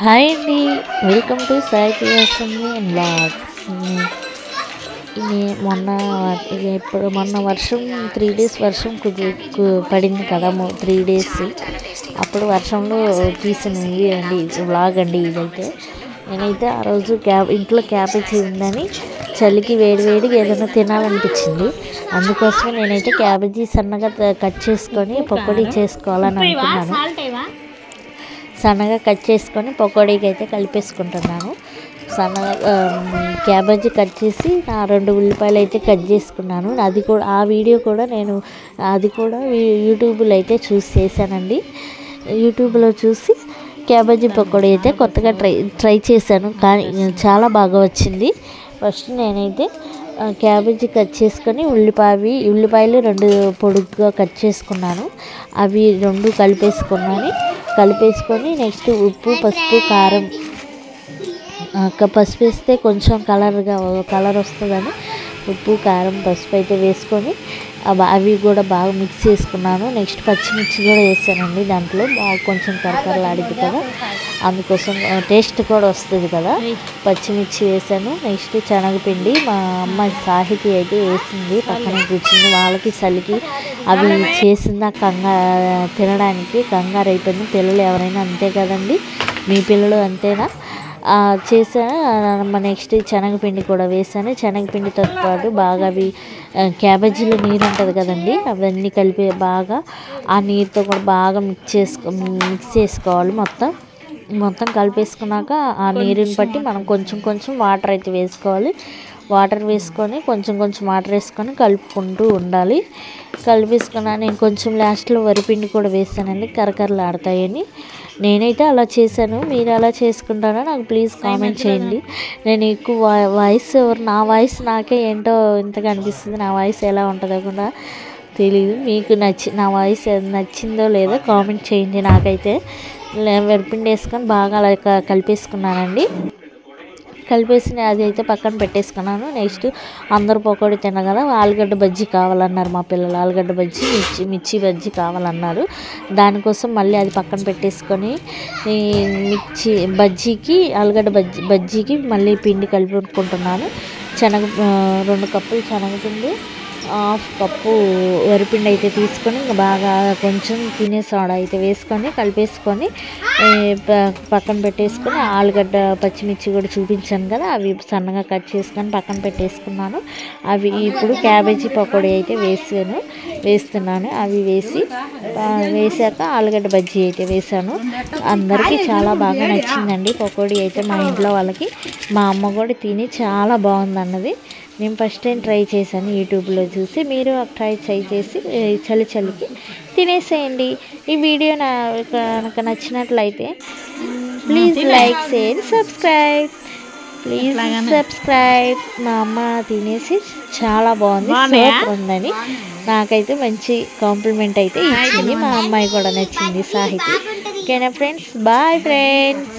Hi అండి, welcome to Sai creations and vlogs. మొన్న వర్షం 3 days వర్షం పడింది కదా, 3 days. అప్పుడు వర్షంలో తీసిన వీడియో అండి, వ్లాగ్ అండి ఇదైతే. నేనైతే ఆ రోజు ఇంట్లో క్యాబేజీ ఉందని చలికి వేడివేడిగా ఏదైనా తినాలనిపించింది. అందుకోసమే నేనైతే క్యాబేజీ సన్నగా కట్ చేసుకొని పకోడీ చేసుకోవాలని అనుకున్నాను. సన్నగా కట్ చేసుకొని పకోడీకి అయితే కలిపేసుకుంటున్నాను. సన్నగా క్యాబేజీ కట్ చేసి 2 ఉల్లిపాయలు అయితే కట్ చేసుకున్నాను. అది కూడా ఆ వీడియో కూడా నేను యూట్యూబ్లో అయితే చూసి చేశానండి. యూట్యూబ్లో చూసి క్యాబేజీ పకోడీ అయితే కొత్తగా ట్రై చేశాను, కానీ చాలా బాగా వచ్చింది. ఫస్ట్ నేనైతే క్యాబేజీ కట్ చేసుకొని ఉల్లిపాయలు 2 పొడుగ్గా కట్ చేసుకున్నాను. అవి 2 కలిపేసుకొని నెక్స్ట్ ఉప్పు, పసుపు, కారం. పసుపు వేస్తే కొంచెం కలర్ వస్తుందని ఉప్పు, కారం, పసుపు అయితే వేసుకొని అవి కూడా బాగా మిక్స్ చేసుకున్నాను. నెక్స్ట్ పచ్చిమిర్చి కూడా వేసానండి దాంట్లో, కొంచెం కరకరలాడిద్ది కదా, అందుకోసం టేస్ట్ కూడా వస్తుంది కదా, పచ్చిమిర్చి వేసాను. నెక్స్ట్ శనగపిండి మా అమ్మాయి సాహితి అయితే వేసింది, పక్కన కూర్చుంది. వాళ్ళకి చలికి అవి చేసిందా తినడానికి కంగారు అయిపోయింది. పిల్లలు ఎవరైనా అంతే కదండి, మీ పిల్లలు అంతేనా? చేశాను. నెక్స్ట్ శనగపిండి కూడా వేసాను. శనగపిండితో పాటు బాగా అవి క్యాబేజీలో నీరు ఉంటుంది కదండి, అవన్నీ కలిపి బాగా ఆ నీరుతో కూడా బాగా మిక్స్ చేసుకోవాలి. మొత్తం కలిపేసుకున్నాక ఆ నీరుని బట్టి మనం కొంచెం వాటర్ అయితే వేసుకోవాలి. వాటర్ వేసుకొని కొంచెం వాటర్ వేసుకొని కలుపుకుంటూ ఉండాలి. కలిపేసుకున్నాను. నేను కొంచెం లాస్ట్లో వరిపిండి కూడా వేసానండి, కరకరలాడతాయని. నేనైతే అలా చేశాను. మీరు ఎలా చేసుకుంటారో నాకు ప్లీజ్ కామెంట్ చేయండి. నేను ఎక్కువ నా వాయిస్ నాకే ఏంటో ఇంతగా అనిపిస్తుంది. నా వాయిస్ ఎలా ఉంటుందో కూడా తెలియదు. మీకు నా వాయిస్ నచ్చిందో లేదో కామెంట్ చేయండి. నాకైతే వరిపిండి వేసుకొని బాగా అలా కలిపేసుకున్నానండి. కలిపేసి అది అయితే పక్కన పెట్టేసుకున్నాను. నెక్స్ట్ అందరూ పకోడీ తిన్నారు కదా, ఆలుగడ్డ బజ్జీ కావాలన్నారు మా పిల్లలు. ఆలుగడ్డ బజ్జీ, మిర్చి బజ్జీ కావాలన్నారు. దానికోసం మళ్ళీ అది పక్కన పెట్టేసుకొని ఆలుగడ్డ బజ్జీకి మళ్ళీ పిండి కలుపుకుంటున్నాను. 2 కప్పులు శనగపిండి, 1/2 కప్పు వరిపిండి అయితే తీసుకొని బాగా కొంచెం తినే సోడా అయితే వేసుకొని కలిపేసుకొని పక్కన పెట్టేసుకొని ఆలుగడ్డ, పచ్చిమిర్చి కూడా చూపించాను కదా, అవి సన్నగా కట్ చేసుకొని పక్కన పెట్టేసుకున్నాను. అవి ఇప్పుడు క్యాబేజీ పకోడీ అయితే వేస్తున్నాను. అవి వేసాక ఆలుగడ్డ బజ్జీ అయితే వేసాను. అందరికీ చాలా బాగా నచ్చిందండి పకోడీ అయితే. మా ఇంట్లో వాళ్ళకి, మా అమ్మ కూడా తిని చాలా బాగుంది అన్నది. నేను ఫస్ట్ టైం ట్రై చేశాను యూట్యూబ్లో చూసి. మీరు ట్రై చేసి చలికి తినేసేయండి. ఈ వీడియో కనుక నచ్చినట్లయితే ప్లీజ్ లైక్, షేర్, సబ్స్క్రైబ్. మా అమ్మ తినేసి చాలా బాగుంది, సూపర్ ఉందని నాకైతే మంచి కాంప్లిమెంట్ అయితే ఇచ్చింది. మా అమ్మాయి కూడా నచ్చింది, సాహితి. ఓకేనా ఫ్రెండ్స్, బాయ్ ఫ్రెండ్స్.